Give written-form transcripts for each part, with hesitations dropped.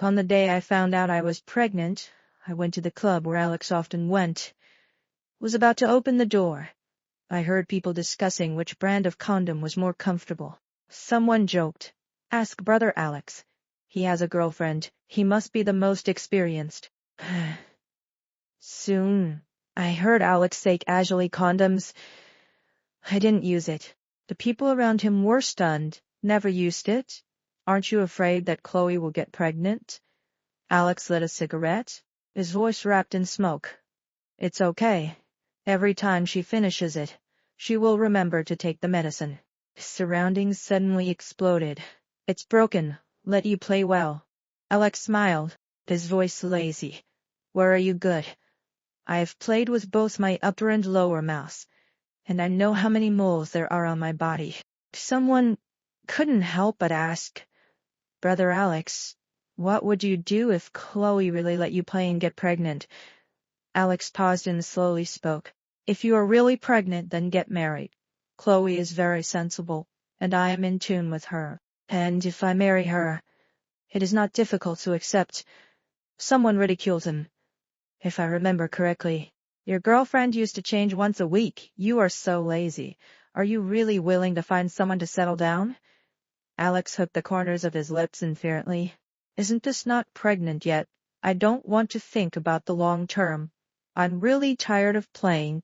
On the day I found out I was pregnant, I went to the club where Alex often went. Was about to open the door. I heard people discussing which brand of condom was more comfortable. Someone joked, "Ask brother Alex. He has a girlfriend. He must be the most experienced." Soon, I heard Alex say casually, "Condoms." I didn't use it. The people around him were stunned. "Never used it? Aren't you afraid that Chloe will get pregnant?" Alex lit a cigarette, his voice wrapped in smoke. "It's okay. Every time she finishes it, she will remember to take the medicine." His surroundings suddenly exploded. "It's broken. Let you play well." Alex smiled, his voice lazy. "Where are you good? I have played with both my upper and lower mouths, and I know how many moles there are on my body." Someone couldn't help but ask, "Brother Alex, what would you do if Chloe really let you play and get pregnant?" Alex paused and slowly spoke. "If you are really pregnant, then get married. Chloe is very sensible, and I am in tune with her. And if I marry her, it is not difficult to accept." Someone ridiculed him. "If I remember correctly, your girlfriend used to change once a week. You are so lazy. Are you really willing to find someone to settle down?" Alex hooked the corners of his lips inferently. "Isn't this not pregnant yet? I don't want to think about the long term. I'm really tired of playing.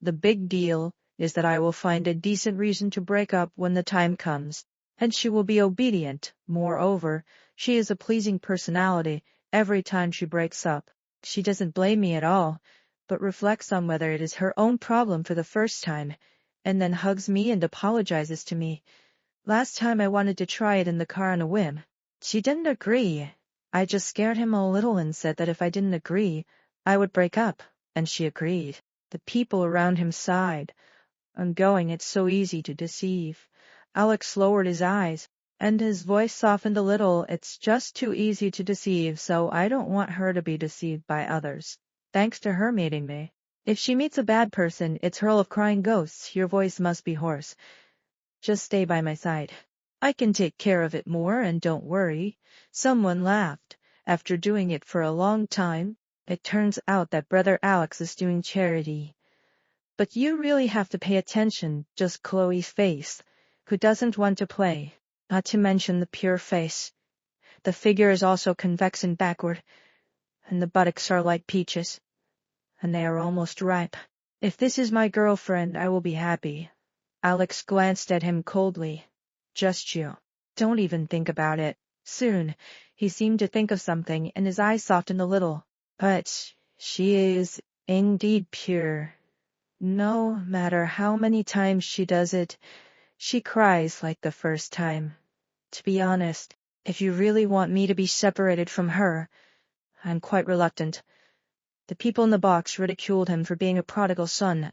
The big deal is that I will find a decent reason to break up when the time comes, and she will be obedient. Moreover, she is a pleasing personality. Every time she breaks up, she doesn't blame me at all, but reflects on whether it is her own problem for the first time, and then hugs me and apologizes to me. Last time I wanted to try it in the car on a whim. She didn't agree. I just scared him a little and said that if I didn't agree, I would break up, and she agreed." The people around him sighed. "I'm going, it's so easy to deceive." Alex lowered his eyes, and his voice softened a little. "It's just too easy to deceive, so I don't want her to be deceived by others. Thanks to her meeting me. If she meets a bad person, it's hurl of crying ghosts. Your voice must be hoarse. Just stay by my side. I can take care of it more, and don't worry." Someone laughed. "After doing it for a long time, it turns out that brother Alex is doing charity. But you really have to pay attention, just Chloe's face. Who doesn't want to play? Not to mention the pure face. The figure is also convex and backward, and the buttocks are like peaches, and they are almost ripe. If this is my girlfriend, I will be happy." Alex glanced at him coldly. "Just you. Don't even think about it." Soon, he seemed to think of something, and his eyes softened a little. "But she is indeed pure. No matter how many times she does it, she cries like the first time. To be honest, if you really want me to be separated from her, I'm quite reluctant." The people in the box ridiculed him for being a prodigal son.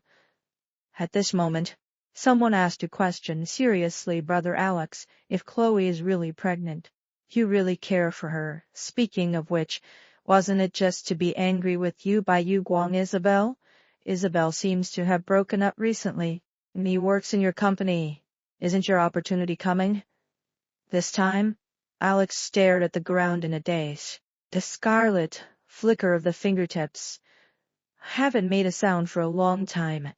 At this moment, someone asked a question. "Seriously, brother Alex, if Chloe is really pregnant, you really care for her? Speaking of which, wasn't it just to be angry with you by Yu Guang Isabel? Isabel seems to have broken up recently, and he works in your company. Isn't your opportunity coming?" This time, Alex stared at the ground in a daze. The scarlet flicker of the fingertips. "I haven't made a sound for a long time."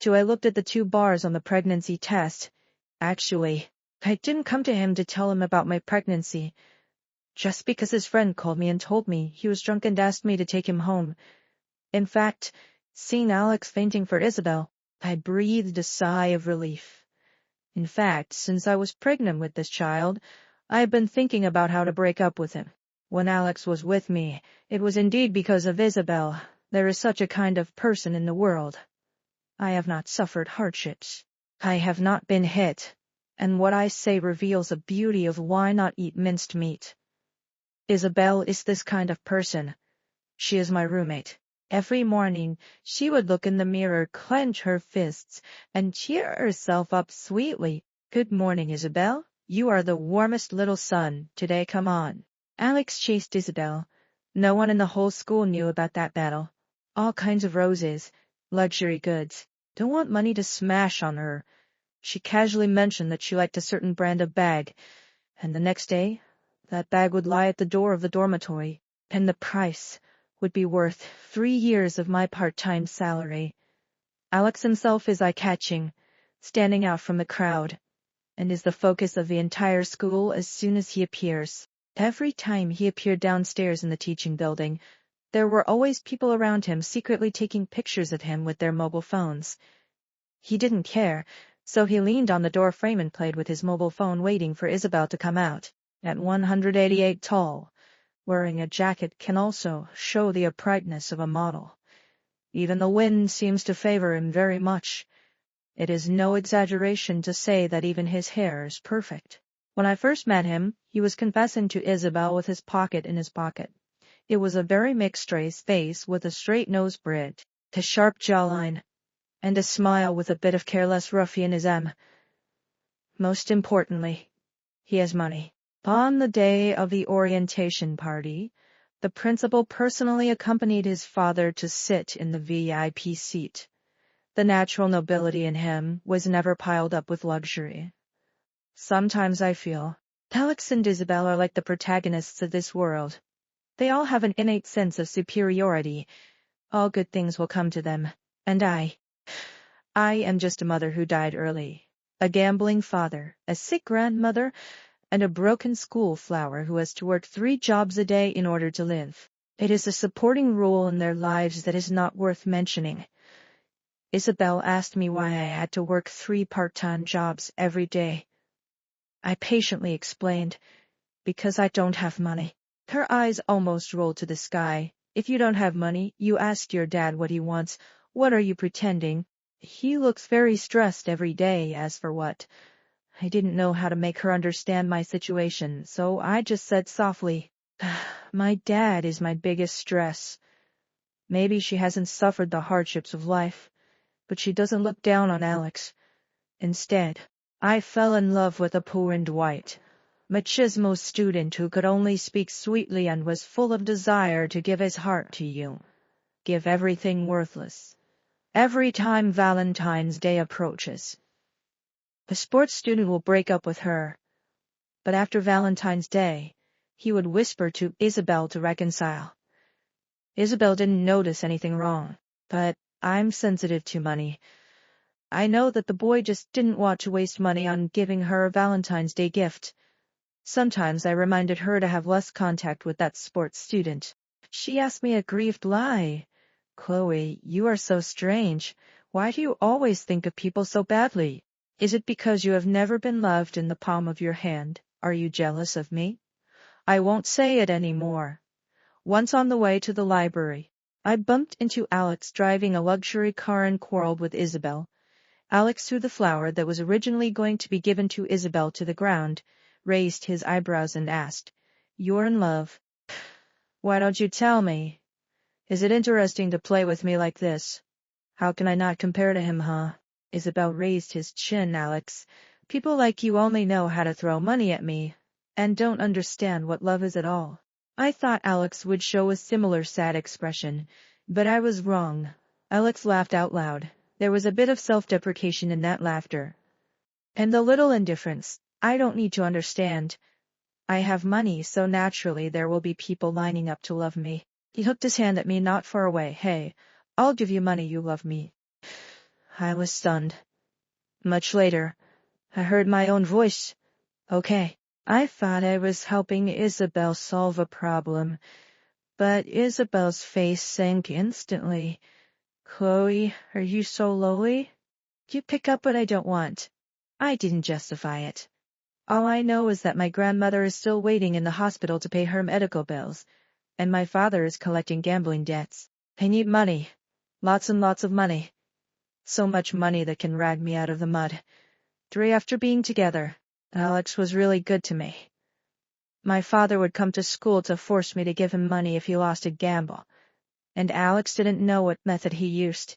So I looked at the 2 bars on the pregnancy test. Actually, I didn't come to him to tell him about my pregnancy, just because his friend called me and told me he was drunk and asked me to take him home. In fact, seeing Alex fainting for Isabel, I breathed a sigh of relief. In fact, since I was pregnant with this child, I have been thinking about how to break up with him. When Alex was with me, it was indeed because of Isabel. There is such a kind of person in the world. I have not suffered hardships. I have not been hit. And what I say reveals the beauty of why not eat minced meat. Isabel is this kind of person. She is my roommate. Every morning, she would look in the mirror, clench her fists, and cheer herself up sweetly. "Good morning, Isabel. You are the warmest little sun today, come on." Alex chased Isabel. No one in the whole school knew about that battle. All kinds of roses, luxury goods. Don't want money to smash on her. She casually mentioned that she liked a certain brand of bag, and the next day, That bag would lie at the door of the dormitory, and the price would be worth 3 years of my part-time salary. Alex himself is eye-catching, standing out from the crowd, and is the focus of the entire school as soon as he appears. Every time he appeared downstairs in the teaching building, there were always people around him secretly taking pictures of him with their mobile phones. He didn't care, so he leaned on the door frame and played with his mobile phone waiting for Isabel to come out. At 188 tall, wearing a jacket can also show the uprightness of a model. Even the wind seems to favor him very much. It is no exaggeration to say that even his hair is perfect. When I first met him, he was confessing to Isabel with his pocket in his pocket. It was a very mixed-race face with a straight nose bridge, a sharp jawline, and a smile with a bit of careless ruffianism. Most importantly, he has money. On the day of the orientation party, the principal personally accompanied his father to sit in the VIP seat. The natural nobility in him was never piled up with luxury. Sometimes I feel Alex and Isabel are like the protagonists of this world. They all have an innate sense of superiority. All good things will come to them. And I am just a mother who died early. A gambling father, a sick grandmother, and a broken school flower who has to work 3 jobs a day in order to live. It is a supporting role in their lives that is not worth mentioning. Isabel asked me why I had to work 3 part-time jobs every day. I patiently explained, because I don't have money. Her eyes almost rolled to the sky. If you don't have money, you asked your dad what he wants. What are you pretending? He looks very stressed every day. As for what? I didn't know how to make her understand my situation, so I just said softly, my dad is my biggest stress. Maybe she hasn't suffered the hardships of life, but she doesn't look down on Alex. Instead, I fell in love with a poor and white, machismo student who could only speak sweetly and was full of desire to give his heart to you. Give everything worthless. Every time Valentine's Day approaches, a sports student will break up with her. But after Valentine's Day, he would whisper to Isabel to reconcile. Isabel didn't notice anything wrong, but I'm sensitive to money. I know that the boy just didn't want to waste money on giving her a Valentine's Day gift. Sometimes I reminded her to have less contact with that sports student. She asked me a grieved lie. Chloe, you are so strange. Why do you always think of people so badly? Is it because you have never been loved in the palm of your hand? Are you jealous of me? I won't say it anymore. Once on the way to the library, I bumped into Alex driving a luxury car and quarreled with Isabel. Alex threw the flower that was originally going to be given to Isabel to the ground, raised his eyebrows and asked, "You're in love? Why don't you tell me? Is it interesting to play with me like this? How can I not compare to him, huh?" Isabel raised his chin. "Alex, people like you only know how to throw money at me, and don't understand what love is at all." I thought Alex would show a similar sad expression, but I was wrong. Alex laughed out loud. There was a bit of self-deprecation in that laughter. And a little indifference. "I don't need to understand. I have money, so naturally there will be people lining up to love me." He hooked his hand at me not far away. "Hey, I'll give you money, you love me." I was stunned. Much later, I heard my own voice. "Okay." I thought I was helping Isabel solve a problem, but Isabel's face sank instantly. "Chloe, are you so lowly? You pick up what I don't want." I didn't justify it. All I know is that my grandmother is still waiting in the hospital to pay her medical bills, and my father is collecting gambling debts. I need money. Lots and lots of money. So much money that can drag me out of the mud. 3 after being together, Alex was really good to me. My father would come to school to force me to give him money if he lost a gamble, and Alex didn't know what method he used.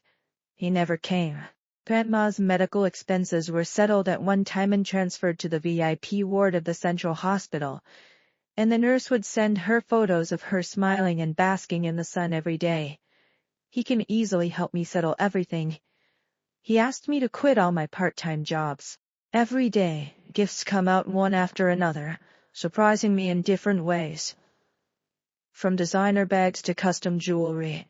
He never came. Grandma's medical expenses were settled at one time and transferred to the VIP ward of the Central Hospital, and the nurse would send her photos of her smiling and basking in the sun every day. He can easily help me settle everything. He asked me to quit all my part-time jobs. Every day, gifts come out one after another. surprising me in different ways. From designer bags to custom jewelry.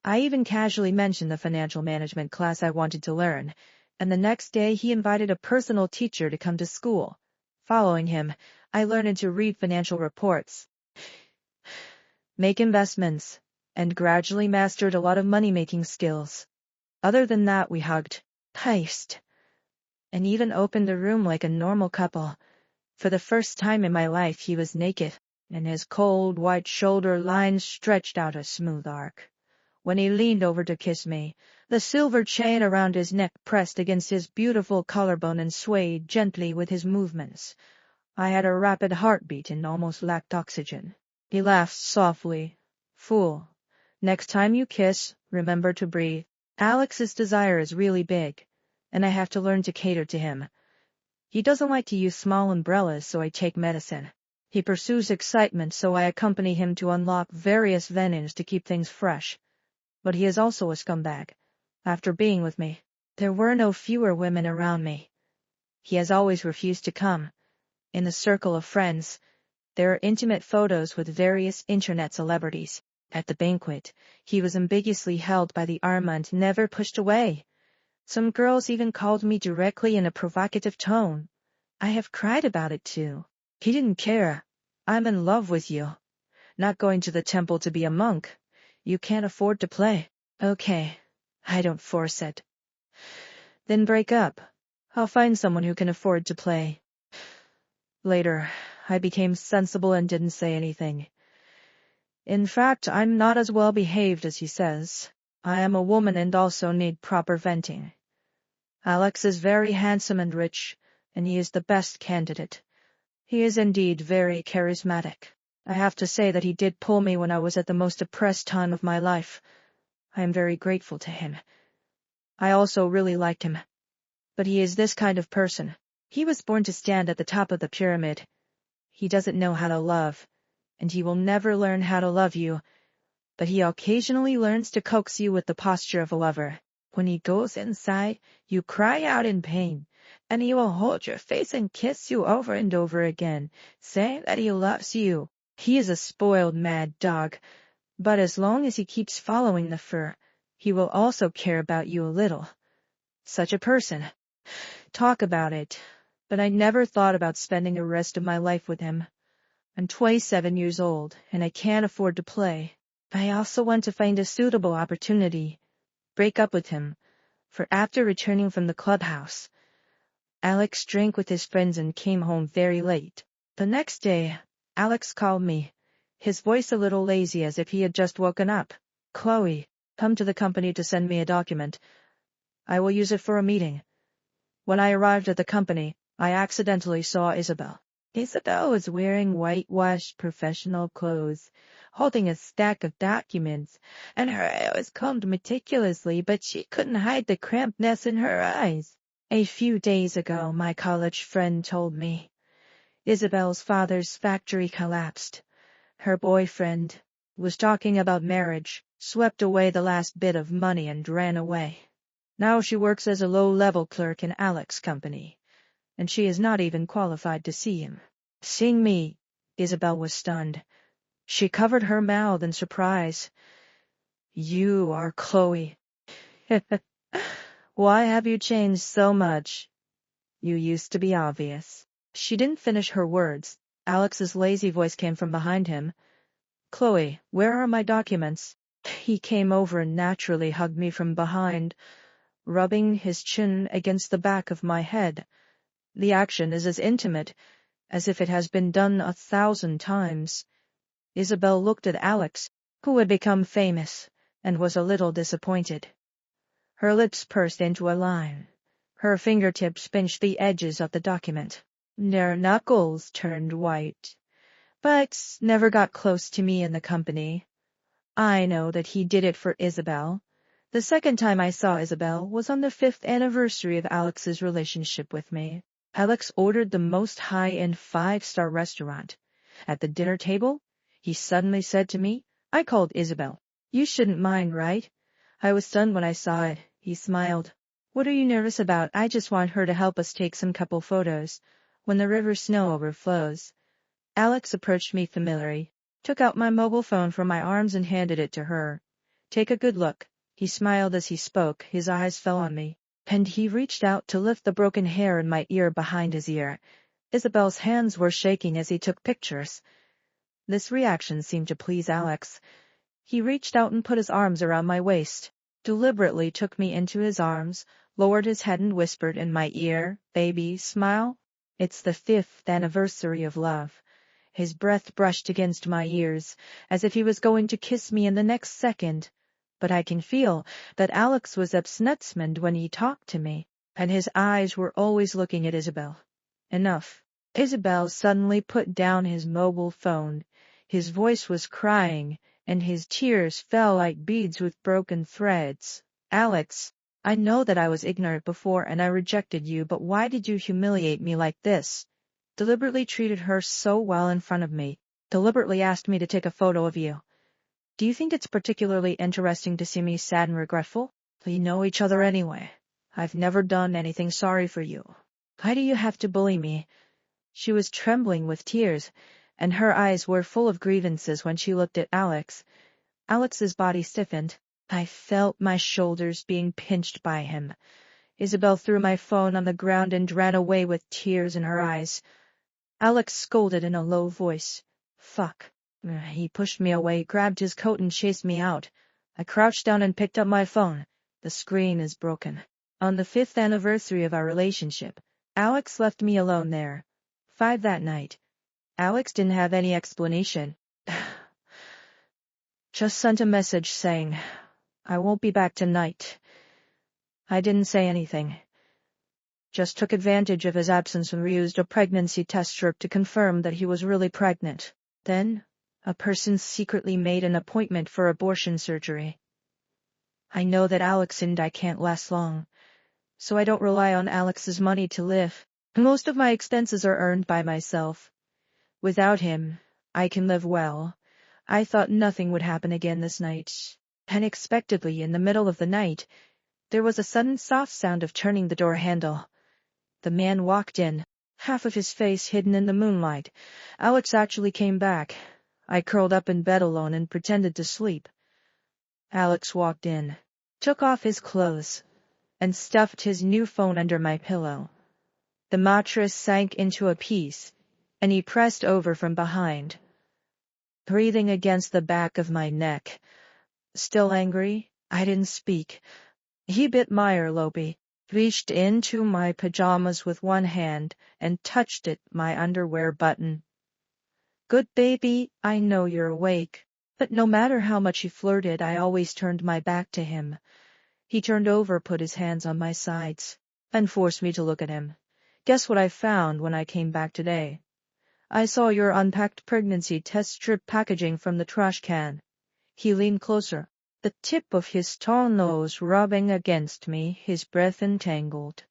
I even casually mentioned the financial management class I wanted to learn, and the next day he invited a personal teacher to come to school. Following him, I learned to read financial reports, make investments, and gradually mastered a lot of money-making skills. Other than that, we hugged, kissed, and even opened the room like a normal couple. For the first time in my life, he was naked, and his cold, white shoulder lines stretched out a smooth arc. When he leaned over to kiss me, the silver chain around his neck pressed against his beautiful collarbone and swayed gently with his movements. I had a rapid heartbeat and almost lacked oxygen. He laughed softly. Fool. Next time you kiss, remember to breathe. Alex's desire is really big, and I have to learn to cater to him. He doesn't like to use small umbrellas, so I take medicine. He pursues excitement, so I accompany him to unlock various venues to keep things fresh. But he is also a scumbag. After being with me, there were no fewer women around me. He has always refused to come. In the circle of friends, there are intimate photos with various internet celebrities. At the banquet, he was ambiguously held by the arm and never pushed away. Some girls even called me directly in a provocative tone. I have cried about it too. He didn't care. I'm in love with you. Not going to the temple to be a monk. You can't afford to play. Okay, I don't force it. Then break up. I'll find someone who can afford to play. Later, I became sensible and didn't say anything. In fact, I'm not as well behaved as he says. I am a woman and also need proper venting. Alex is very handsome and rich, and he is the best candidate. He is indeed very charismatic. I have to say that he did pull me when I was at the most depressed time of my life. I am very grateful to him. I also really liked him. But he is this kind of person. He was born to stand at the top of the pyramid. He doesn't know how to love, and he will never learn how to love you, but he occasionally learns to coax you with the posture of a lover. When he goes inside, you cry out in pain, and he will hold your face and kiss you over and over again, saying that he loves you. He is a spoiled mad dog, but as long as he keeps following the fur, he will also care about you a little. Such a person. Talk about it. But I never thought about spending the rest of my life with him. I'm 27 years old, and I can't afford to play. I also want to find a suitable opportunity. Break up with him. For after returning from the clubhouse, Alex drank with his friends and came home very late. The next day, Alex called me, his voice a little lazy as if he had just woken up. Chloe, come to the company to send me a document. I will use it for a meeting. When I arrived at the company, I accidentally saw Isabel. Isabel was wearing whitewashed professional clothes, holding a stack of documents, and her hair was combed meticulously, but she couldn't hide the crampedness in her eyes. A few days ago, my college friend told me, Isabel's father's factory collapsed. Her boyfriend was talking about marriage, swept away the last bit of money and ran away. Now she works as a low-level clerk in Alex's company, and she is not even qualified to see him. Seeing me, Isabel was stunned. She covered her mouth in surprise. You are Chloe. Why have you changed so much? You used to be obvious. She didn't finish her words. Alex's lazy voice came from behind him. Chloe, where are my documents? He came over and naturally hugged me from behind, rubbing his chin against the back of my head. The action is as intimate as if it has been done 1,000 times. Isabel looked at Alex, who had become famous, and was a little disappointed. Her lips pursed into a line. Her fingertips pinched the edges of the document. Their knuckles turned white, but never got close to me in the company. I know that he did it for Isabel. The second time I saw Isabel was on the 5th anniversary of Alex's relationship with me. Alex ordered the most high-end 5-star restaurant. At the dinner table, he suddenly said to me, I called Isabel. You shouldn't mind, right? I was stunned when I saw it. He smiled. What are you nervous about? I just want her to help us take some couple photos. when the river snow overflows. Alex approached me familiarly, took out my mobile phone from my arms and handed it to her. Take a good look. He smiled as he spoke, his eyes fell on me, and he reached out to lift the broken hair in my ear behind his ear. Isabel's hands were shaking as he took pictures. This reaction seemed to please Alex. He reached out and put his arms around my waist, deliberately took me into his arms, lowered his head and whispered in my ear, "Baby, smile. It's the 5th anniversary of love." His breath brushed against my ears, as if he was going to kiss me in the next second. But I can feel that Alex was absnetzmend when he talked to me, and his eyes were always looking at Isabel. Enough. Isabel suddenly put down his mobile phone. His voice was crying, and his tears fell like beads with broken threads. "Alex, I know that I was ignorant before and I rejected you, but why did you humiliate me like this? Deliberately treated her so well in front of me. Deliberately asked me to take a photo of you. Do you think it's particularly interesting to see me sad and regretful? We know each other anyway. I've never done anything sorry for you. Why do you have to bully me?" She was trembling with tears, and her eyes were full of grievances when she looked at Alex. Alex's body stiffened. I felt my shoulders being pinched by him. Isabel threw my phone on the ground and ran away with tears in her eyes. Alex scolded in a low voice. "Fuck." He pushed me away, grabbed his coat and chased me out. I crouched down and picked up my phone. The screen is broken. On the 5th anniversary of our relationship, Alex left me alone there. 5 that night. Alex didn't have any explanation. Just sent a message saying, "I won't be back tonight." I didn't say anything. Just took advantage of his absence and reused a pregnancy test strip to confirm that he was really pregnant. Then, a person secretly made an appointment for abortion surgery. I know that Alex and I can't last long, so I don't rely on Alex's money to live. Most of my expenses are earned by myself. Without him, I can live well. I thought nothing would happen again this night. Unexpectedly, in the middle of the night, there was a sudden soft sound of turning the door handle. The man walked in, half of his face hidden in the moonlight. Alex actually came back. I curled up in bed alone and pretended to sleep. Alex walked in, took off his clothes, and stuffed his new phone under my pillow. The mattress sank into a piece, and he pressed over from behind, breathing against the back of my neck. Still angry, I didn't speak. He bit my earlobe, reached into my pajamas with one hand, and touched my underwear button. "Good baby, I know you're awake." But no matter how much he flirted, I always turned my back to him. He turned over, put his hands on my sides, and forced me to look at him. Guess what I found when I came back today? I saw your unpacked pregnancy test strip packaging from the trash can. He leaned closer, the tip of his tall nose rubbing against me, his breath entangled.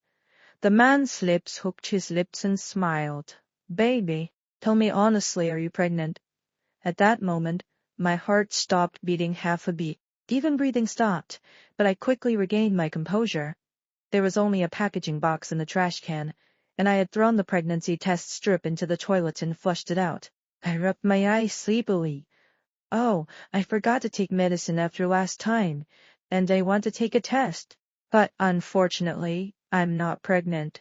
The man's lips hooked his lips and smiled. "Baby, tell me honestly, are you pregnant?" At that moment, my heart stopped beating half a beat. Even breathing stopped, but I quickly regained my composure. There was only a packaging box in the trash can, and I had thrown the pregnancy test strip into the toilet and flushed it out. I rubbed my eyes sleepily. "Oh, I forgot to take medicine after last time, and I want to take a test. But unfortunately, I'm not pregnant."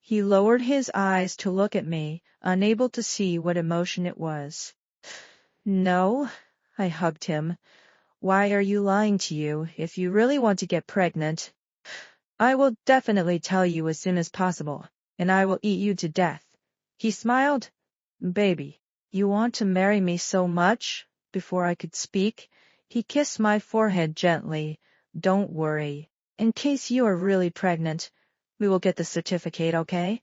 He lowered his eyes to look at me, unable to see what emotion it was. "No," I hugged him. "Why are you lying to you? If you really want to get pregnant, I will definitely tell you as soon as possible, and I will eat you to death." He smiled. "Baby, you want to marry me so much?" Before I could speak, he kissed my forehead gently. "Don't worry. In case you are really pregnant, we will get the certificate, okay?"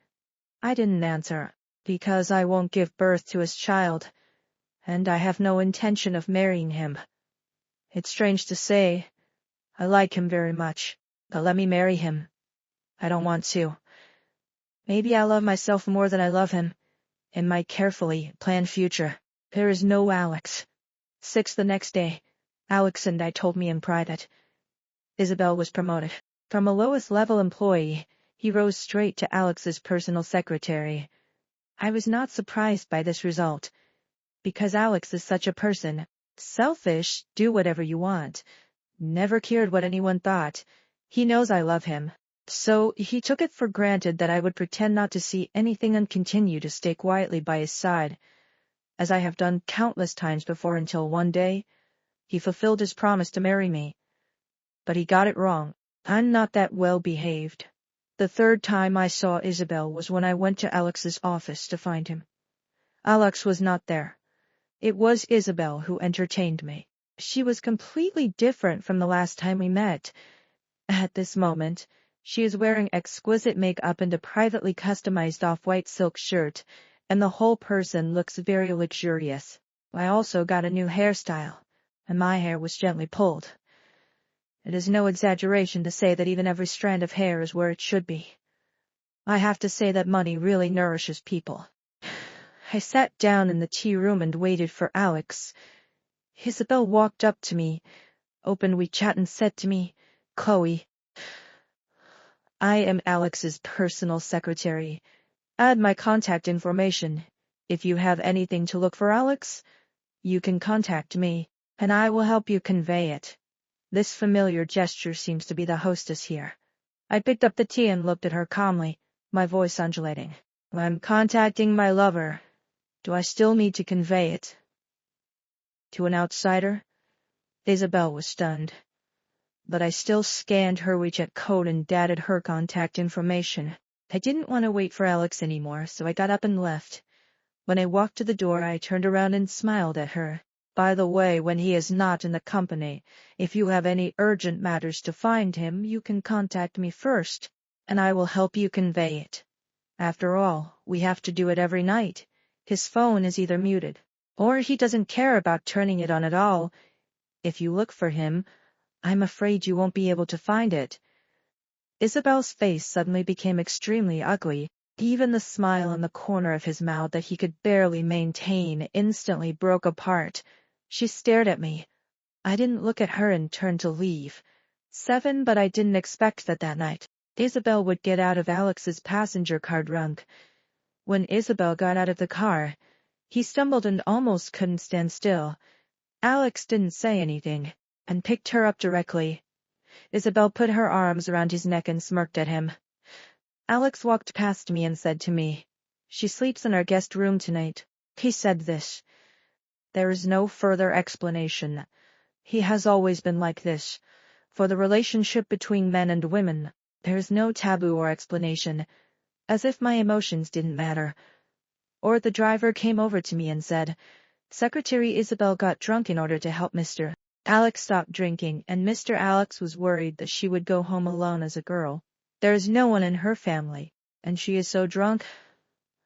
I didn't answer, because I won't give birth to his child, and I have no intention of marrying him. It's strange to say, I like him very much, but let me marry him. I don't want to. Maybe I love myself more than I love him, in my carefully planned future. There is no Alex. 6 the next day, Alex and I told me in private. Isabel was promoted. From a lowest level employee, he rose straight to Alex's personal secretary. I was not surprised by this result, because Alex is such a person. Selfish, do whatever you want. Never cared what anyone thought. He knows I love him. So he took it for granted that I would pretend not to see anything and continue to stay quietly by his side, as I have done countless times before, until one day, he fulfilled his promise to marry me. But he got it wrong. I'm not that well behaved. The third time I saw Isabel was when I went to Alex's office to find him. Alex was not there. It was Isabel who entertained me. She was completely different from the last time we met. At this moment, she is wearing exquisite makeup and a privately customized off-white silk shirt, and the whole person looks very luxurious. I also got a new hairstyle, and my hair was gently pulled. It is no exaggeration to say that even every strand of hair is where it should be. I have to say that money really nourishes people. I sat down in the tea room and waited for Alex. Isabel walked up to me, opened WeChat and said to me, "Chloe, I am Alex's personal secretary. Add my contact information. If you have anything to look for Alex, you can contact me, and I will help you convey it." This familiar gesture seems to be the hostess here. I picked up the tea and looked at her calmly, my voice undulating. "I'm contacting my lover. Do I still need to convey it?" To an outsider, Isabel was stunned. But I still scanned her WeChat code and dated her contact information. I didn't want to wait for Alex anymore, so I got up and left. When I walked to the door, I turned around and smiled at her. "By the way, when he is not in the company, if you have any urgent matters to find him, you can contact me first, and I will help you convey it. After all, we have to do it every night. His phone is either muted, or he doesn't care about turning it on at all. If you look for him, I'm afraid you won't be able to find it." Isabel's face suddenly became extremely ugly. Even the smile in the corner of his mouth that he could barely maintain instantly broke apart. She stared at me. I didn't look at her and turned to leave. But I didn't expect that night Isabel would get out of Alex's passenger car drunk. When Isabel got out of the car, he stumbled and almost couldn't stand still. Alex didn't say anything, and picked her up directly. Isabel put her arms around his neck and smirked at him. Alex walked past me and said to me, "She sleeps in our guest room tonight." He said this. There is no further explanation. He has always been like this. For the relationship between men and women, there is no taboo or explanation, as if my emotions didn't matter. Or the driver came over to me and said, "Secretary Isabel got drunk in order to help Mr. Alex stop drinking, and Mr. Alex was worried that she would go home alone as a girl. There is no one in her family, and she is so drunk.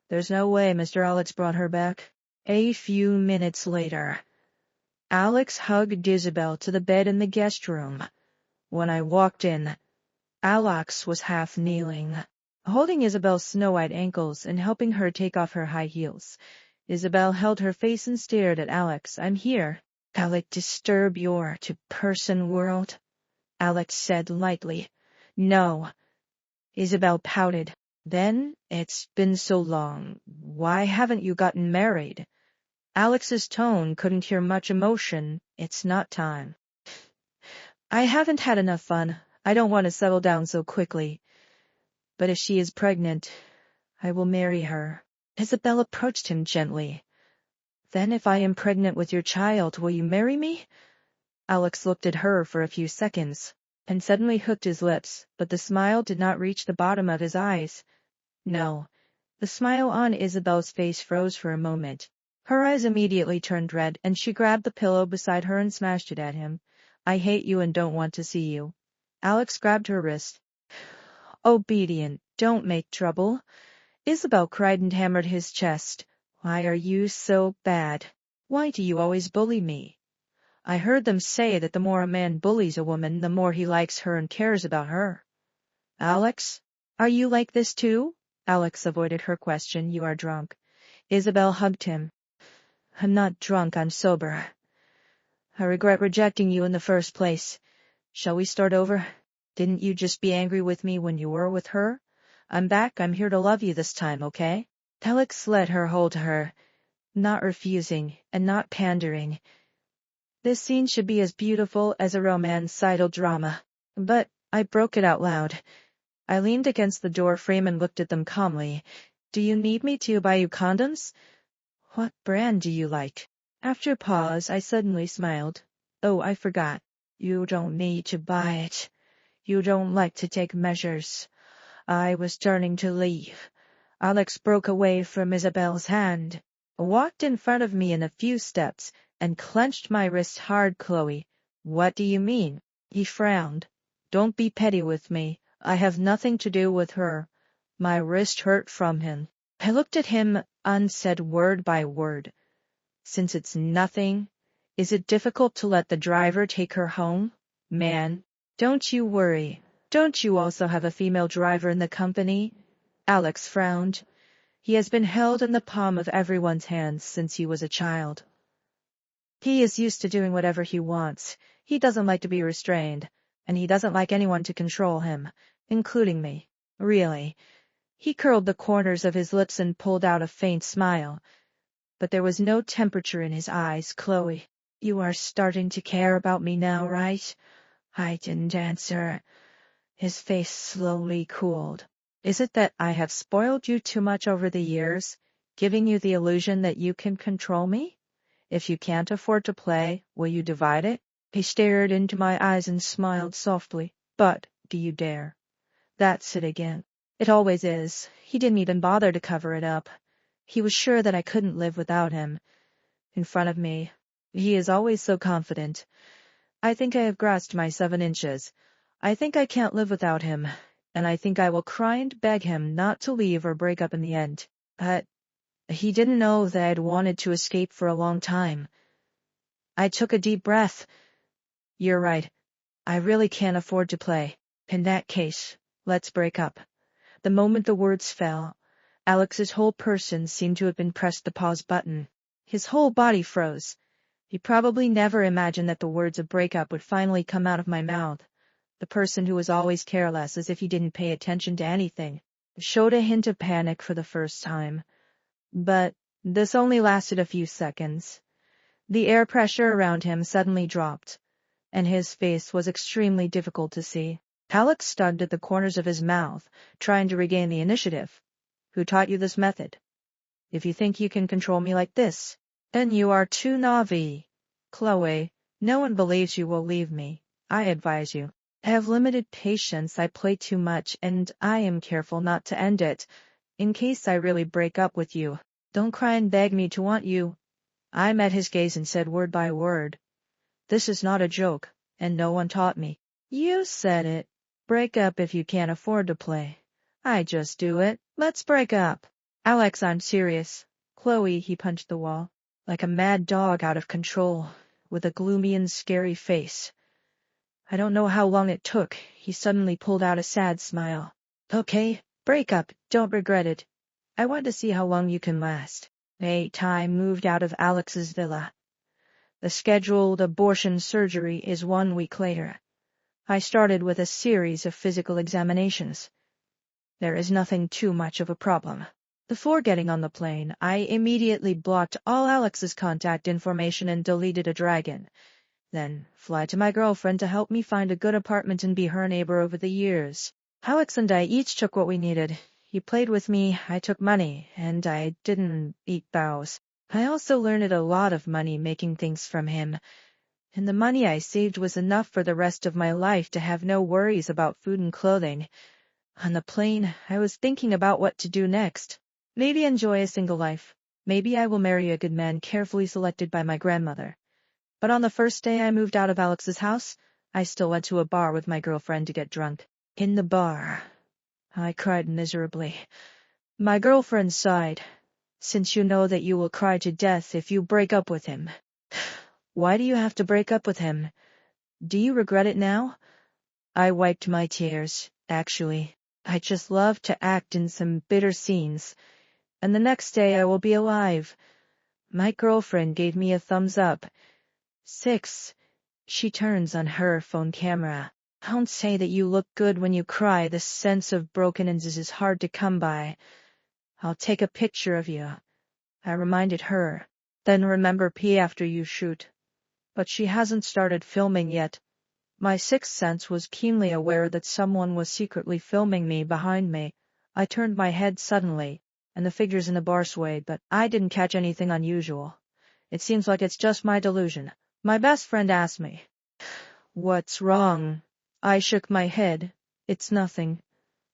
There's no way Mr. Alex brought her back." A few minutes later, Alex hugged Isabel to the bed in the guest room. When I walked in, Alex was half kneeling, holding Isabel's snow-white ankles and helping her take off her high heels. Isabel held her face and stared at Alex. "I'm here. Alex, disturb your two-person world?" Alex said lightly. "No." Isabel pouted. "Then, it's been so long. Why haven't you gotten married?" Alex's tone couldn't hear much emotion. "It's not time. I haven't had enough fun. I don't want to settle down so quickly. But if she is pregnant, I will marry her." Isabel approached him gently. "Then if I am pregnant with your child, will you marry me?" Alex looked at her for a few seconds, and suddenly hooked his lips, but the smile did not reach the bottom of his eyes. No. The smile on Isabel's face froze for a moment. Her eyes immediately turned red, and she grabbed the pillow beside her and smashed it at him. "I hate you and don't want to see you." Alex grabbed her wrist. "Obedient, don't make trouble." Isabel cried and hammered his chest. "Why are you so bad? Why do you always bully me? I heard them say that the more a man bullies a woman, the more he likes her and cares about her." "Alex, are you like this too?" Alex avoided her question. "You are drunk." Isabel hugged him. "I'm not drunk, I'm sober. I regret rejecting you in the first place. Shall we start over? Didn't you just be angry with me when you were with her? I'm back, I'm here to love you this time, okay?" Alex let her hold her, not refusing and not pandering. This scene should be as beautiful as a romantic drama. But I broke it out loud. I leaned against the door frame and looked at them calmly. Do you need me to buy you condoms? What brand do you like? After a pause, I suddenly smiled. Oh, I forgot. You don't need to buy it. You don't like to take measures. I was turning to leave. Alex broke away from Isabel's hand, walked in front of me in a few steps, and clenched my wrist hard. Chloe, what do you mean? He frowned. Don't be petty with me. I have nothing to do with her. My wrist hurt from him. I looked at him, unsaid word by word. Since it's nothing, is it difficult to let the driver take her home? Man, don't you worry. Don't you also have a female driver in the company? Alex frowned. He has been held in the palm of everyone's hands since he was a child. He is used to doing whatever he wants. He doesn't like to be restrained, and he doesn't like anyone to control him, including me. Really. He curled the corners of his lips and pulled out a faint smile. But there was no temperature in his eyes. Chloe, you are starting to care about me now, right? I didn't answer. His face slowly cooled. Is it that I have spoiled you too much over the years, giving you the illusion that you can control me? If you can't afford to play, will you divide it? He stared into my eyes and smiled softly. But, do you dare? That's it again. It always is. He didn't even bother to cover it up. He was sure that I couldn't live without him. In front of me, he is always so confident. I think I have grasped my 7 inches. I think I can't live without him, and I think I will cry and beg him not to leave or break up in the end. But he didn't know that I'd wanted to escape for a long time. I took a deep breath. You're right. I really can't afford to play. In that case, let's break up. The moment the words fell, Alex's whole person seemed to have been pressed the pause button. His whole body froze. He probably never imagined that the words of breakup would finally come out of my mouth. The person who was always careless, as if he didn't pay attention to anything, showed a hint of panic for the first time. But this only lasted a few seconds. The air pressure around him suddenly dropped, and his face was extremely difficult to see. Alex stugged at the corners of his mouth, trying to regain the initiative. Who taught you this method? If you think you can control me like this, then you are too naive. Chloe, no one believes you will leave me. I advise you. I have limited patience, I play too much, and I am careful not to end it, in case I really break up with you. Don't cry and beg me to want you. I met his gaze and said word by word. This is not a joke, and no one taught me. You said it. Break up if you can't afford to play. I just do it. Let's break up. Alex, I'm serious. Chloe, he punched the wall, like a mad dog out of control, with a gloomy and scary face. I don't know how long it took. He suddenly pulled out a sad smile. Okay, break up. Don't regret it. I want to see how long you can last. Time moved out of Alex's villa. The scheduled abortion surgery is 1 week later. I started with a series of physical examinations. There is nothing too much of a problem. Before getting on the plane, I immediately blocked all Alex's contact information and deleted a dragon. Then fly to my girlfriend to help me find a good apartment and be her neighbor over the years. Alex and I each took what we needed. He played with me, I took money, and I didn't eat vows. I also learned a lot of money making things from him. And the money I saved was enough for the rest of my life to have no worries about food and clothing. On the plane, I was thinking about what to do next. Maybe enjoy a single life. Maybe I will marry a good man carefully selected by my grandmother. But on the first day I moved out of Alex's house, I still went to a bar with my girlfriend to get drunk. In the bar, I cried miserably. My girlfriend sighed. Since you know that you will cry to death if you break up with him. Why do you have to break up with him? Do you regret it now? I wiped my tears, actually. I just love to act in some bitter scenes. And the next day I will be alive. My girlfriend gave me a thumbs up. 6. She turns on her phone camera. Don't say that you look good when you cry. The sense of brokenness is hard to come by. I'll take a picture of you, I reminded her. Then remember pee after you shoot. But she hasn't started filming yet. My sixth sense was keenly aware that someone was secretly filming me behind me. I turned my head suddenly, and the figures in the bar swayed, but I didn't catch anything unusual. It seems like it's just my delusion. My best friend asked me, "What's wrong?" I shook my head. "It's nothing.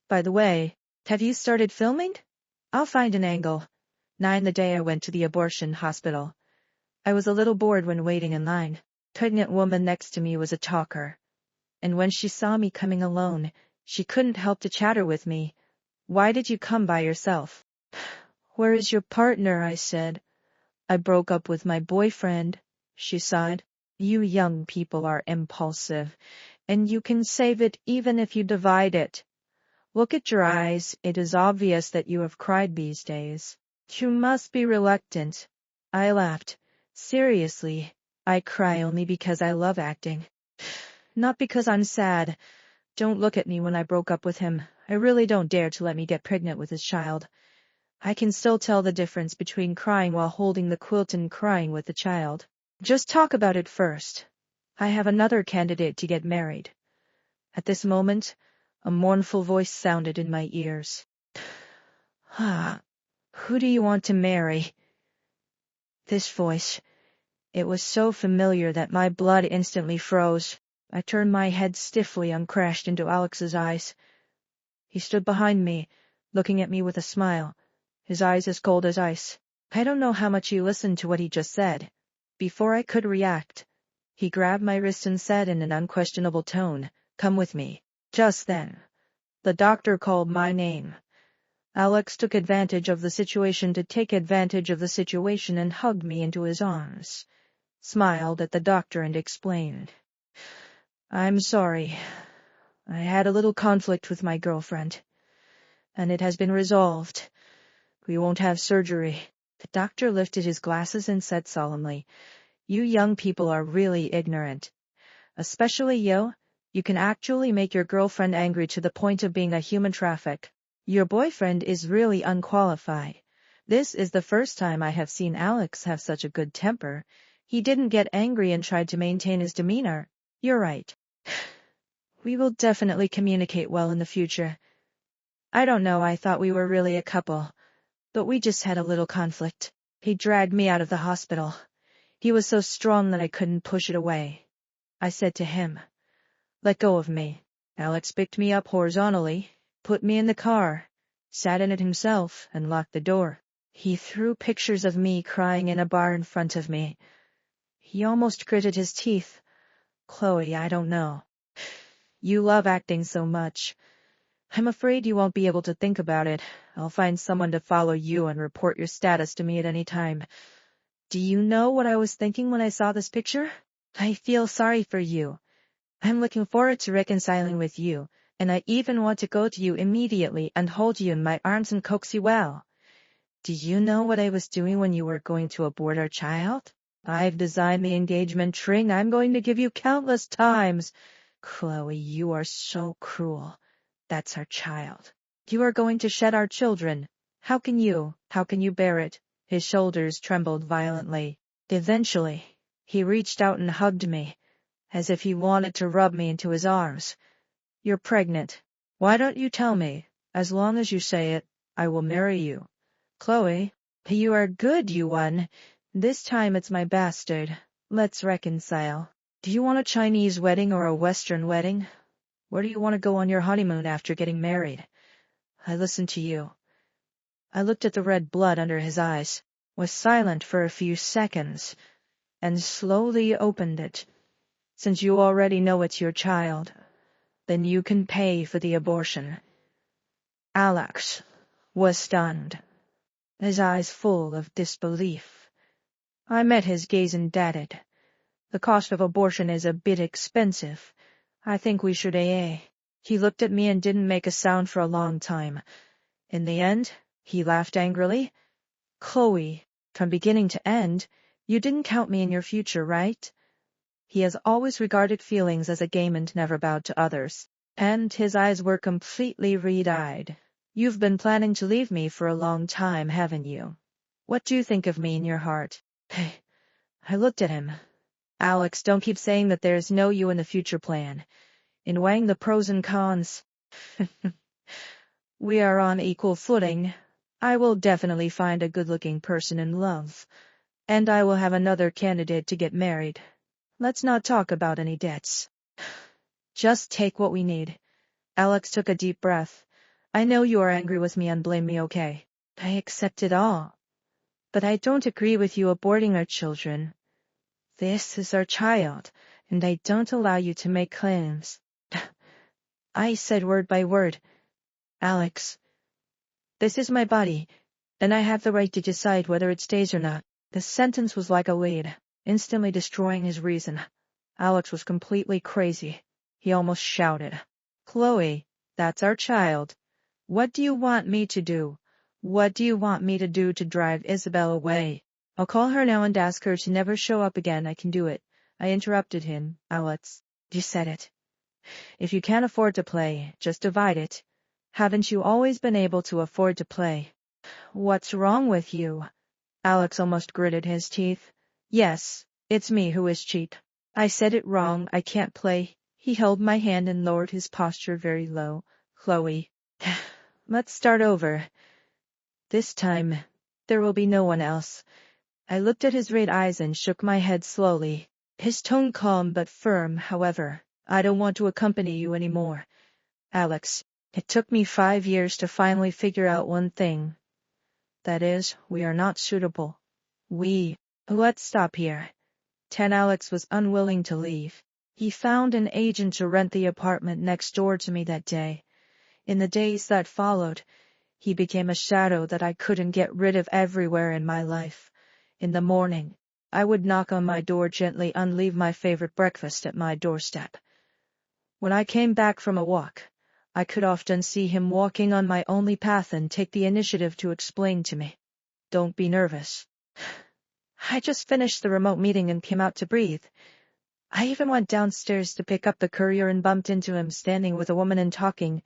By the way, have you started filming? I'll find an angle." 9 the day I went to the abortion hospital. I was a little bored when waiting in line. Pregnant woman next to me was a talker. And when she saw me coming alone, she couldn't help to chatter with me. "Why did you come by yourself?" "Where is your partner?" I said. "I broke up with my boyfriend," she sighed. "You young people are impulsive, and you can save it even if you divide it. Look at your eyes. It is obvious that you have cried these days. You must be reluctant." I laughed. "Seriously, I cry only because I love acting. Not because I'm sad. Don't look at me when I broke up with him. I really don't dare to let me get pregnant with his child. I can still tell the difference between crying while holding the quilt and crying with the child. Just talk about it first. I have another candidate to get married." At this moment, a mournful voice sounded in my ears. "Ah, who do you want to marry?" This voice, it was so familiar that my blood instantly froze. I turned my head stiffly and crashed into Alex's eyes. He stood behind me, looking at me with a smile, his eyes as cold as ice. I don't know how much he listened to what he just said. Before I could react, he grabbed my wrist and said in an unquestionable tone, "Come with me." Just then, the doctor called my name. Alex took advantage of the situation to take advantage of the situation and hugged me into his arms, smiled at the doctor and explained, "I'm sorry. I had a little conflict with my girlfriend, and it has been resolved. We won't have surgery." The doctor lifted his glasses and said solemnly, "You young people are really ignorant. Especially you. You can actually make your girlfriend angry to the point of being a human traffic. Your boyfriend is really unqualified. This is the first time I have seen Alex have such a good temper. He didn't get angry and tried to maintain his demeanor. You're right. We will definitely communicate well in the future. I don't know, I thought we were really a couple, but we just had a little conflict." He dragged me out of the hospital. He was so strong that I couldn't push it away. I said to him, "Let go of me." Alex picked me up horizontally, put me in the car, sat in it himself, and locked the door. He threw pictures of me crying in a bar in front of me. He almost gritted his teeth. "Chloe, I don't know. You love acting so much. I'm afraid you won't be able to think about it. I'll find someone to follow you and report your status to me at any time. Do you know what I was thinking when I saw this picture? I feel sorry for you. I'm looking forward to reconciling with you, and I even want to go to you immediately and hold you in my arms and coax you well. Do you know what I was doing when you were going to abort our child? I've designed the engagement ring I'm going to give you countless times. Chloe, you are so cruel. That's our child. You are going to shed our children. How can you bear it?" His shoulders trembled violently. Eventually, he reached out and hugged me, as if he wanted to rub me into his arms. "You're pregnant. Why don't you tell me? As long as you say it, I will marry you." "Chloe, you are good, you won. This time it's my bastard. Let's reconcile. Do you want a Chinese wedding or a Western wedding? Where do you want to go on your honeymoon after getting married?" I listened to you. I looked at the red blood under his eyes, was silent for a few seconds, and slowly opened it. "Since you already know it's your child, then you can pay for the abortion." Alex was stunned, his eyes full of disbelief. I met his gaze and added, "The cost of abortion is a bit expensive. I think we should AA." He looked at me and didn't make a sound for a long time. In the end, he laughed angrily. "Chloe, from beginning to end, you didn't count me in your future, right?" He has always regarded feelings as a game and never bowed to others, and his eyes were completely red-eyed. You've been planning to leave me for a long time, haven't you? What do you think of me in your heart? I looked at him. Alex, don't keep saying that there's no you in the future plan. In weighing the pros and cons, we are on equal footing. I will definitely find a good-looking person in love, and I will have another candidate to get married. Let's not talk about any debts. Just take what we need. Alex took a deep breath. I know you are angry with me and blame me, okay? I accept it all. But I don't agree with you aborting our children. This is our child, and I don't allow you to make claims. I said word by word. Alex, this is my body, and I have the right to decide whether it stays or not. The sentence was like a lead, instantly destroying his reason. Alex was completely crazy. He almost shouted. Chloe, that's our child. What do you want me to do? What do you want me to do to drive Isabel away? I'll call her now and ask her to never show up again. I can do it. I interrupted him. Alex, you said it. If you can't afford to play, just divide it. Haven't you always been able to afford to play? What's wrong with you? Alex almost gritted his teeth. Yes, it's me who is cheap. I said it wrong. I can't play. He held my hand and lowered his posture very low. Chloe, let's start over. This time, there will be no one else. I looked at his red eyes and shook my head slowly. His tone calm but firm, however. I don't want to accompany you anymore. Alex, it took me 5 years to finally figure out one thing. That is, we are not suitable. Let's stop here. Alex was unwilling to leave. He found an agent to rent the apartment next door to me that day. In the days that followed, he became a shadow that I couldn't get rid of everywhere in my life. In the morning, I would knock on my door gently and leave my favorite breakfast at my doorstep. When I came back from a walk, I could often see him walking on my only path and take the initiative to explain to me. Don't be nervous. I just finished the remote meeting and came out to breathe. I even went downstairs to pick up the courier and bumped into him standing with a woman and talking.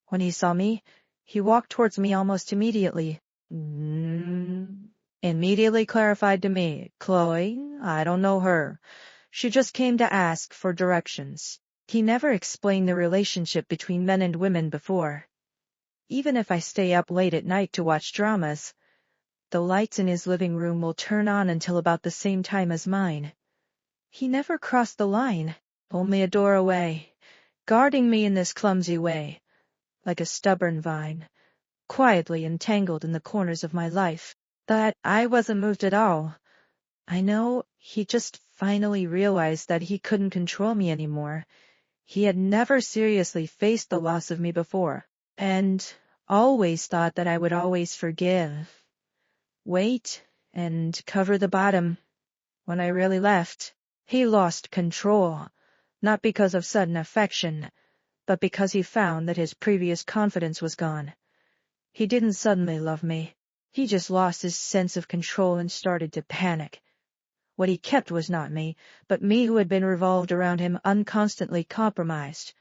When he saw me, he walked towards me almost immediately. Immediately clarified to me, Chloe, I don't know her. She just came to ask for directions. He never explained the relationship between men and women before. Even if I stay up late at night to watch dramas, the lights in his living room will turn on until about the same time as mine. He never crossed the line, only a door away, guarding me in this clumsy way, like a stubborn vine, quietly entangled in the corners of my life. That I wasn't moved at all. I know he just finally realized that he couldn't control me anymore. He had never seriously faced the loss of me before, and always thought that I would always forgive, wait, and cover the bottom. When I really left, he lost control, not because of sudden affection, but because he found that his previous confidence was gone. He didn't suddenly love me. He just lost his sense of control and started to panic. What he kept was not me, but me who had been revolved around him unconstantly compromised.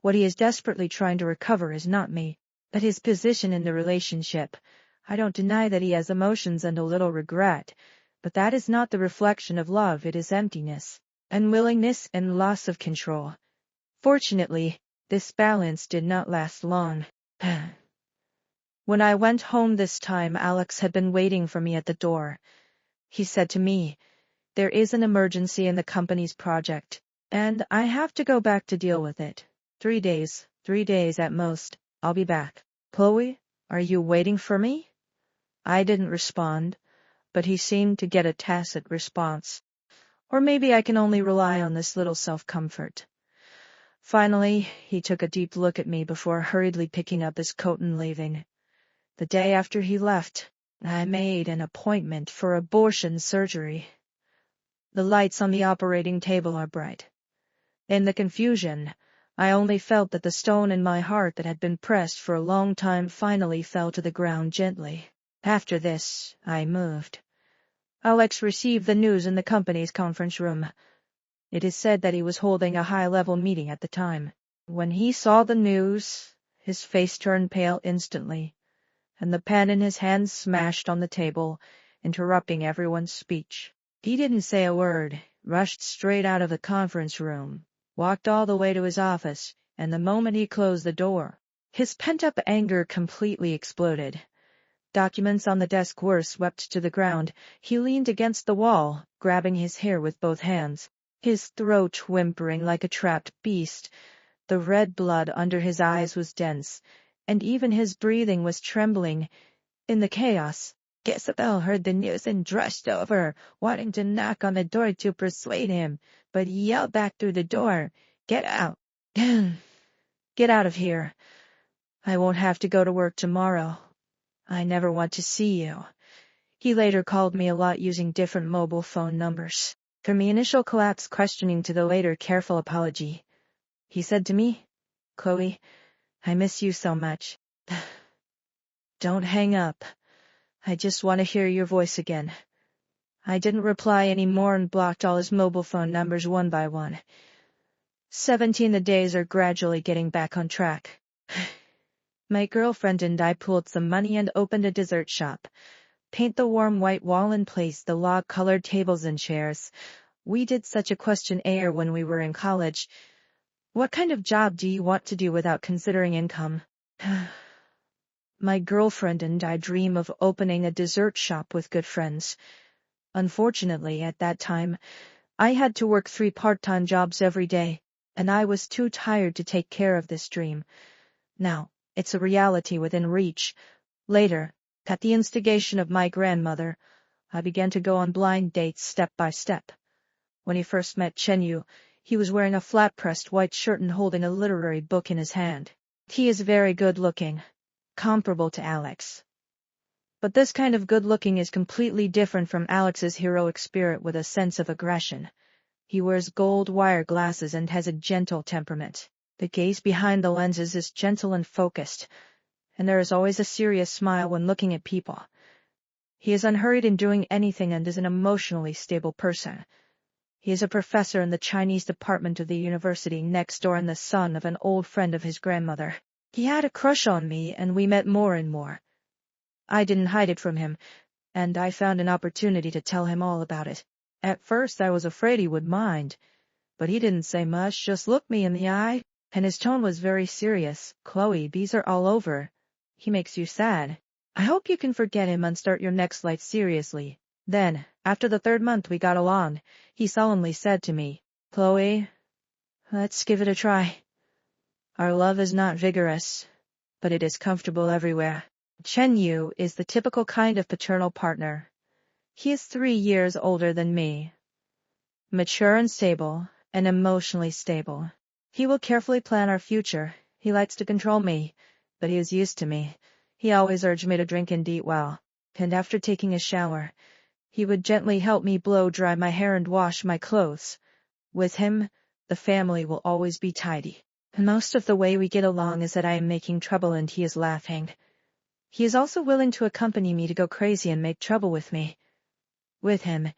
What he is desperately trying to recover is not me, but his position in the relationship. I don't deny that he has emotions and a little regret, but that is not the reflection of love. It is emptiness, unwillingness, and loss of control. Fortunately, this balance did not last long. When I went home this time, Alex had been waiting for me at the door. He said to me, there is an emergency in the company's project, and I have to go back to deal with it. 3 days at most. I'll be back. Chloe, are you waiting for me? I didn't respond, but he seemed to get a tacit response. Or maybe I can only rely on this little self-comfort. Finally, he took a deep look at me before hurriedly picking up his coat and leaving. The day after he left, I made an appointment for abortion surgery. The lights on the operating table are bright. In the confusion, I only felt that the stone in my heart that had been pressed for a long time finally fell to the ground gently. After this, I moved. Alex received the news in the company's conference room. It is said that he was holding a high-level meeting at the time. When he saw the news, His face turned pale instantly, and the pen in his hand smashed on the table, interrupting everyone's speech. He didn't say a word, rushed straight out of the conference room, walked all the way to his office, and the moment he closed the door, his pent-up anger completely exploded. Documents on the desk were swept to the ground. He leaned against the wall, grabbing his hair with both hands, his throat whimpering like a trapped beast. The red blood under his eyes was dense, and even his breathing was trembling. In the chaos, Isabel heard the news and rushed over, wanting to knock on the door to persuade him, but he yelled back through the door, "Get out! Get out of here! I won't have to go to work tomorrow. I never want to see you." He later called me a lot using different mobile phone numbers. From the initial collapse questioning to the later careful apology, he said to me, "Chloe, I miss you so much. Don't hang up. I just want to hear your voice again." I didn't reply anymore and blocked all his mobile phone numbers one by one. 17 The days are gradually getting back on track. My girlfriend and I pooled some money and opened a dessert shop. Paint the warm white wall and place the log-colored tables and chairs. We did such a questionnaire when we were in college. What kind of job do you want to do without considering income? My girlfriend and I dream of opening a dessert shop with good friends. Unfortunately, at that time, I had to work 3 part-time jobs every day, and I was too tired to take care of this dream. Now, it's a reality within reach. Later, at the instigation of my grandmother, I began to go on blind dates step by step. When he first met Chen, he was wearing a flat-pressed white shirt and holding a literary book in his hand. He is very good-looking, comparable to Alex. But this kind of good-looking is completely different from Alex's heroic spirit with a sense of aggression. He wears gold wire glasses and has a gentle temperament. The gaze behind the lenses is gentle and focused, and there is always a serious smile when looking at people. He is unhurried in doing anything and is an emotionally stable person. He is a professor in the Chinese department of the university next door and the son of an old friend of his grandmother. He had a crush on me, and we met more and more. I didn't hide it from him, and I found an opportunity to tell him all about it. At first I was afraid he would mind, but he didn't say much, just looked me in the eye, and his tone was very serious. "Chloe, these are all over. He makes you sad. I hope you can forget him and start your next life seriously." Then, after the 3rd month we got along, he solemnly said to me, "Chloe, let's give it a try. Our love is not vigorous, but it is comfortable everywhere." Chen Yu is the typical kind of paternal partner. He is 3 years older than me. Mature and stable, and emotionally stable. He will carefully plan our future. He likes to control me, but he is used to me. He always urged me to drink and eat well, and after taking a shower, he would gently help me blow dry my hair and wash my clothes. With him, the family will always be tidy. And most of the way we get along is that I am making trouble and he is laughing. He is also willing to accompany me to go crazy and make trouble with me. With him,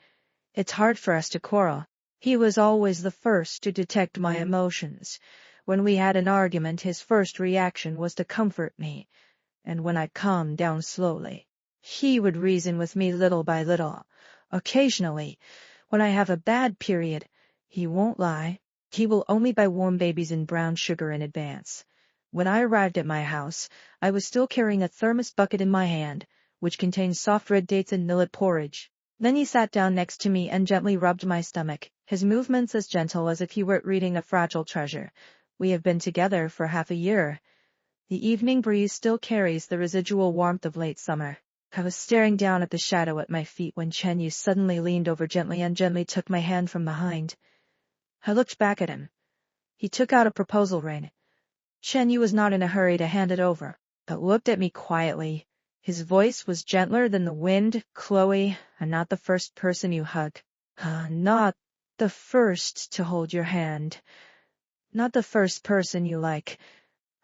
it's hard for us to quarrel. He was always the first to detect my emotions. When we had an argument, his first reaction was to comfort me, and when I calmed down slowly, he would reason with me little by little. Occasionally, when I have a bad period, he won't lie. He will only buy warm babies and brown sugar in advance. When I arrived at my house, I was still carrying a thermos bucket in my hand, which contained soft red dates and millet porridge. Then he sat down next to me and gently rubbed my stomach, his movements as gentle as if he were reading a fragile treasure. We have been together for half a year. The evening breeze still carries the residual warmth of late summer. I was staring down at the shadow at my feet when Chen Yu suddenly leaned over gently and gently took my hand from behind. I looked back at him. He took out a proposal ring. Chen Yu was not in a hurry to hand it over, but looked at me quietly. His voice was gentler than the wind. "Chloe, I'm not the first person you hug. Not the first to hold your hand. Not the first person you like.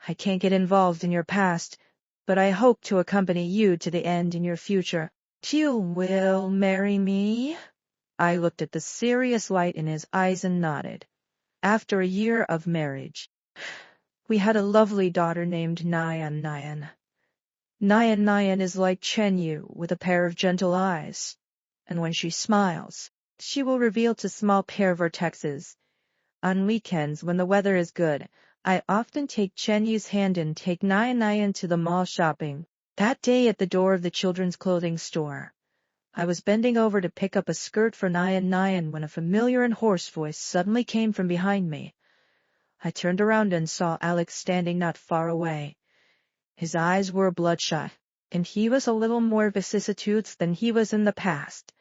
I can't get involved in your past, but I hope to accompany you to the end in your future. You will marry me?" I looked at the serious light in his eyes and nodded. "After a year of marriage." We had a lovely daughter named Nyan Nyan. Nyan Nyan is like Chenyu with a pair of gentle eyes, and when she smiles, she will reveal to small pear vertexes. On weekends, when the weather is good, I often take Chenyu's hand and take Nyan Nyan to the mall shopping. That day at the door of the children's clothing store, I was bending over to pick up a skirt for Nyan Nyan when a familiar and hoarse voice suddenly came from behind me. I turned around and saw Alex standing not far away. His eyes were bloodshot, and he was a little more vicissitudes than he was in the past.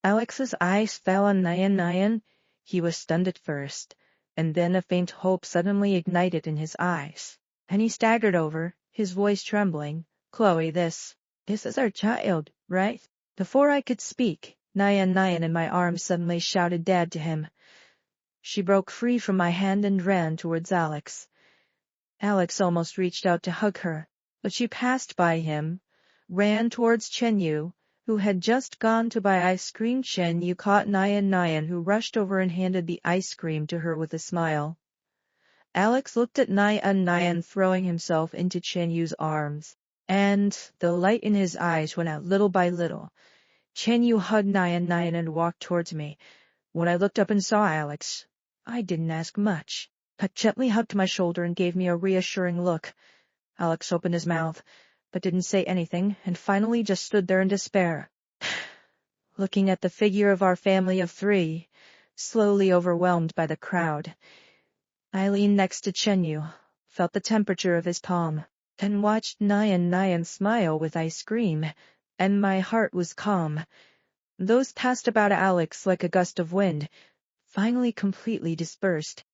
Alex's eyes fell on Nyan Nyan. He was stunned at first, and then a faint hope suddenly ignited in his eyes, and he staggered over, his voice trembling. Chloe, this is our child, right? Before I could speak, Nyan Nyan in my arms suddenly shouted Dad to him. She broke free from my hand and ran towards Alex. Alex almost reached out to hug her, but she passed by him, ran towards Chenyu, who had just gone to buy ice cream. Chenyu caught Nyan Nyan, who rushed over and handed the ice cream to her with a smile. Alex looked at Nyan Nyan throwing himself into Chenyu's arms, and the light in his eyes went out little by little. Chenyu hugged Nyan Nyan and walked towards me. When I looked up and saw Alex, I didn't ask much, but gently hugged my shoulder and gave me a reassuring look. Alex opened his mouth, but didn't say anything, and finally just stood there in despair. Looking at the figure of our family of 3, slowly overwhelmed by the crowd, I leaned next to Chenyu, felt the temperature of his palm, and watched Nyan Nyan smile with ice cream, and my heart was calm. Those passed about Alex like a gust of wind, finally completely dispersed.